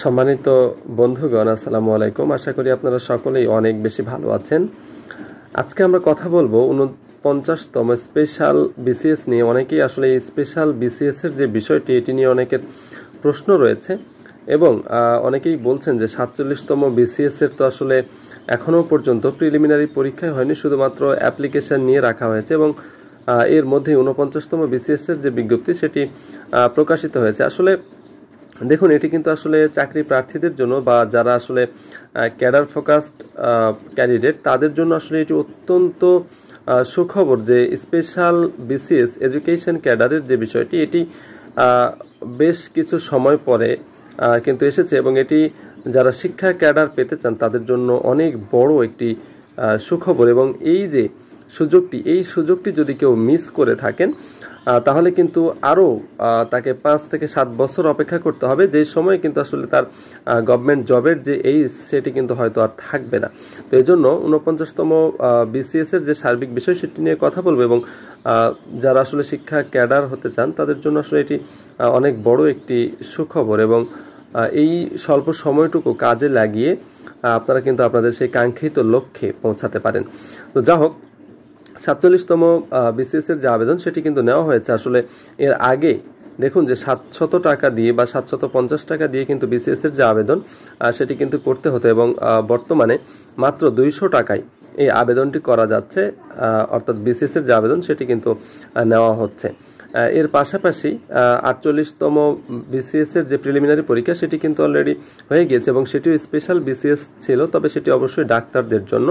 সম্মানিত বন্ধুগণ, আসসালামু আলাইকুম। আশা করি আপনারা সকলেই অনেক বেশি ভালো আছেন। আজকে আমরা কথা বলবো 49তম স্পেশাল বিসিএস নিয়ে। অনেকেই আসলে এই স্পেশাল বিসিএস এর যে বিষয়টি, এটি নিয়ে অনেকের প্রশ্ন রয়েছে এবং অনেকেই বলছেন যে 47তম বিসিএস এর তো আসলে এখনো পর্যন্ত প্রিলিমিনারি পরীক্ষায় হয়নি, শুধুমাত্র অ্যাপ্লিকেশন নিয়ে রাখা হয়েছে এবং এর মধ্যে 49তম বিসিএস এর যে বিজ্ঞপ্তি সেটি প্রকাশিত হয়েছে। আসলে দেখুন, এটি কিন্তু আসলে চাকরি প্রার্থীদের জন্য বা যারা আসলে ক্যাডার ফোকাসড ক্যান্ডিডেট তাদের জন্য আসলে এটি অত্যন্ত সুখবর যে স্পেশাল বিসিএস এডুকেশন ক্যাডারের যে বিষয়টি, এটি বেশ কিছু সময় পরে কিন্তু এসেছে এবং এটি যারা শিক্ষা ক্যাডার পেতে চান তাদের জন্য অনেক বড় একটি সুখবর। এবং এই যে সুযোগটি যদি কেউ মিস করে থাকেন তাহলে কিন্তু আরও তাকে 5 থেকে 7 বছর অপেক্ষা করতে হবে, যে সময় কিন্তু আসলে তার গভর্নমেন্ট জবের যে এইজ সেটি কিন্তু হয়তো আর থাকবে না। তো এই জন্য 49তম বিসিএস এর যে সার্বিক বিষয় সেটি নিয়ে কথা বলবো এবং যারা আসলে শিক্ষা ক্যাডার হতে চান তাদের জন্য আসলে এটি অনেক বড় একটি সুখবর এবং এই স্বল্প সময়টুকু কাজে লাগিয়ে আপনারা কিন্তু আপনাদের সেই কাঙ্ক্ষিত লক্ষ্যে পৌঁছাতে পারেন। তো যা হোক, 47তম বিসিএস এর যে আবেদন সেটি কিন্তু নেওয়া হয়েছে। আসলে এর আগে দেখুন যে 700 টাকা দিয়ে বা 750 টাকা দিয়ে কিন্তু বিসিএস এর যে আবেদন সেটি কিন্তু করতে হতো এবং বর্তমানে মাত্র 200 টাকায় এই আবেদনটি করা যাচ্ছে। অর্থাৎ বিসিএস এর যে আবেদন সেটি কিন্তু নেওয়া হচ্ছে। এর পাশাপাশি 48তম বিসিএস এর যে প্রিলিমিনারি পরীক্ষা সেটি কিন্তু অলরেডি হয়ে গিয়েছে এবং সেটিও স্পেশাল বিসিএস ছিল, তবে সেটি অবশ্যই ডাক্তারদের জন্য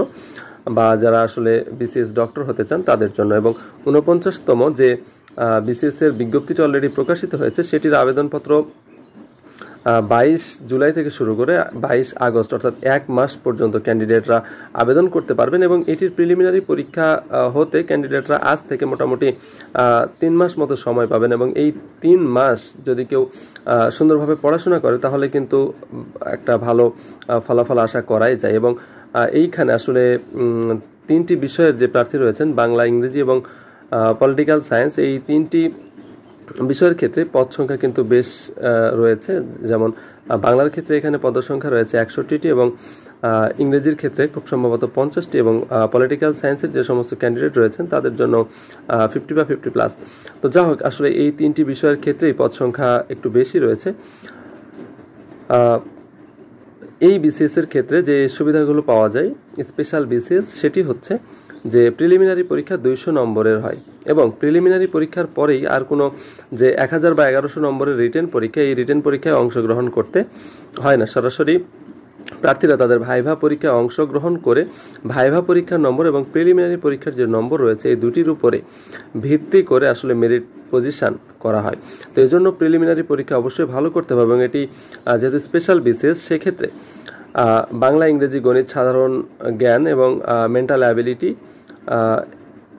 বা যারা আসলে বিসিএস ডক্টর হতে চান তাদের জন্য। এবং 49তম যে বিসিএস এর বিজ্ঞপ্তিটি অলরেডি প্রকাশিত হয়েছে সেটির আবেদনপত্র 22 জুলাই থেকে শুরু করে 22 আগস্ট অর্থাৎ 1 মাস পর্যন্ত ক্যান্ডিডেটরা আবেদন করতে পারবেন এবং এটির প্রিলিমিনারি পরীক্ষা হতে ক্যান্ডিডেটরা আজ থেকে মোটামুটি 3 মাস মতো সময় পাবেন এবং এই 3 মাস যদি কেউ সুন্দরভাবে পড়াশোনা করে তাহলে কিন্তু একটা ভালো ফলাফল আশা করাই যায়। এবং এইখানে আসলে 3টি বিষয়ের যে প্রার্থী রয়েছেন, বাংলা, ইংরেজি এবং পলিটিক্যাল সায়েন্স, এই 3টি বিষয়ের ক্ষেত্রে পদ সংখ্যা কিন্তু বেশ রয়েছে। যেমন বাংলার ক্ষেত্রে এখানে পদ সংখ্যা রয়েছে 61টি এবং ইংরেজির ক্ষেত্রে খুব সম্ভবত 50টি এবং পলিটিক্যাল সায়েন্সের যে সমস্ত ক্যান্ডিডেট রয়েছেন তাদের জন্য 50 বা 50+। তো যা হোক, আসলে এই 3টি বিষয়ের ক্ষেত্রেই পদ সংখ্যা একটু বেশি রয়েছে। এই বিসিএস এর ক্ষেত্রে যে সুবিধাগুলো পাওয়া যায় স্পেশাল বিসিএস, সেটি হচ্ছে যে প্রিলিমিনারি পরীক্ষা 200 নম্বরের হয় এবং প্রিলিমিনারি পরীক্ষার পরেই আর কোনো যে 1000 বা 1100 নম্বরের রিটেন পরীক্ষা, এই রিটেন পরীক্ষায় অংশগ্রহণ করতে হয় না। সরাসরি প্রার্থীরা তাদের ভাইভা পরীক্ষায় অংশগ্রহণ করে ভাইভা পরীক্ষার নম্বর এবং প্রিলিমিনারি পরীক্ষার যে নম্বর রয়েছে এই দুটির উপরে ভিত্তি করে আসলে মেরিট পজিশন করা হয়। তো এই জন্য প্রিলিমিনারি পরীক্ষা অবশ্যই ভালো করতে হবে এবং এটি যেহেতু স্পেশাল বিসিএস সেক্ষেত্রে বাংলা, ইংরেজি, গণিত, সাধারণ জ্ঞান এবং মেন্টাল অ্যাবিলিটি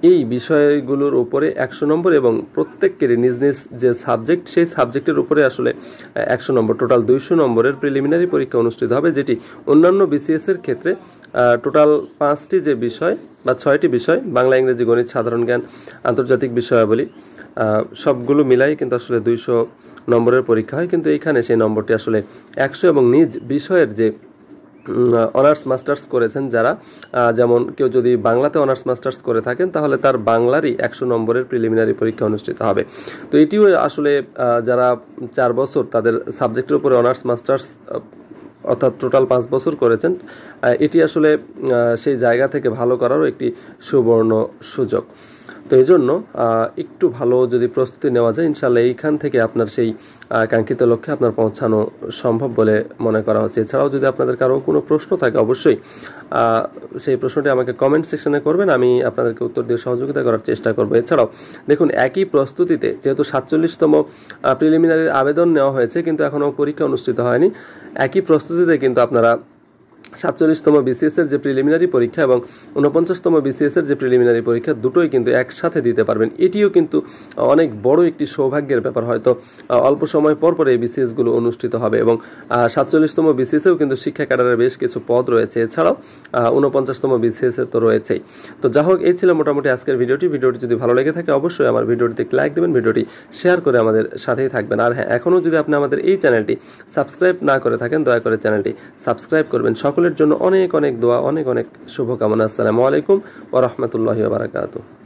এই বিষয়গুলোর উপরে 100 নম্বর এবং প্রত্যেকেরই নিজ নিজ যে সাবজেক্ট সেই সাবজেক্টের উপরে আসলে 100 নম্বর, টোটাল 200 নম্বরের প্রিলিমিনারি পরীক্ষা অনুষ্ঠিত হবে, যেটি অন্যান্য বিসিএস এর ক্ষেত্রে টোটাল 5টি যে বিষয় বা 6টি বিষয়, বাংলা, ইংরেজি, গণিত, সাধারণ জ্ঞান, আন্তর্জাতিক বিষয়াবলী, সবগুলো মিলাই কিন্তু আসলে 200 নম্বরের পরীক্ষা হয়। কিন্তু এইখানে সেই নম্বরটি আসলে 100 এবং নিজ বিষয়ের যে অনার্স মাস্টার্স করেছেন যারা, যেমন কেউ যদি বাংলাতে অনার্স মাস্টার্স করে থাকেন তাহলে তার বাংলারই 100 নম্বরের প্রিলিমিনারি পরীক্ষা অনুষ্ঠিত হবে। তো এটিও আসলে যারা 4 বছর তাদের সাবজেক্টের উপরে অনার্স মাস্টার্স অর্থাৎ টোটাল 5 বছর করেছেন, এটি আসলে সেই জায়গা থেকে ভালো করারও একটি সুবর্ণ সুযোগ। তো এই জন্য একটু ভালো যদি প্রস্তুতি নেওয়া যায়, ইনশাআল্লাহ এইখান থেকে আপনার সেই কাঙ্ক্ষিত লক্ষ্যে আপনার পৌঁছানো সম্ভব বলে মনে করা হচ্ছে। এছাড়াও যদি আপনাদের কারো কোনো প্রশ্ন থাকে অবশ্যই সেই প্রশ্নটি আমাকে কমেন্ট সেকশনে করবেন, আমি আপনাদেরকে উত্তর দিয়ে সহযোগিতা করার চেষ্টা করব। এছাড়াও দেখুন, একই প্রস্তুতিতে যেহেতু 47তম প্রিলিমিনারির আবেদন নেওয়া হয়েছে কিন্তু এখনও পরীক্ষা অনুষ্ঠিত হয়নি, একই প্রস্তুতিতে কিন্তু আপনারা 47তম বিসিএস এর যে প্রিলিমিনারি পরীক্ষা এবং 49তম বিসিএস এর যে প্রিলিমিনারি পরীক্ষা দুটোই কিন্তু একসাথে দিতে পারবেন। এটিও কিন্তু অনেক বড় একটি সৌভাগ্যের ব্যাপার। হয়তো অল্প সময় পর পর এই বিসিএস গুলো অনুষ্ঠিত হবে এবং 47তম বিসিএস এও কিন্তু শিক্ষা ক্যাডারের বেশ কিছু পদ রয়েছে। এছাড়াও 49তম বিসিএস এ তো রয়েছেই। তো যা হোক, এই ছিল মোটামুটি আজকের ভিডিওটি যদি ভালো লেগে থাকে অবশ্যই আমার ভিডিওটিতে একটি লাইক দেবেন, ভিডিওটি শেয়ার করে আমাদের সাথেই থাকবেন। আর হ্যাঁ, এখনও যদি আপনি আমাদের এই চ্যানেলটি সাবস্ক্রাইব না করে থাকেন দয়া করে চ্যানেলটি সাবস্ক্রাইব করবেন। সকলের জন্য অনেক অনেক দোয়া, অনেক অনেক শুভকামনা। আসসালামু আলাইকুম ওয়া রাহমাতুল্লাহি ওয়া বারাকাতুহু।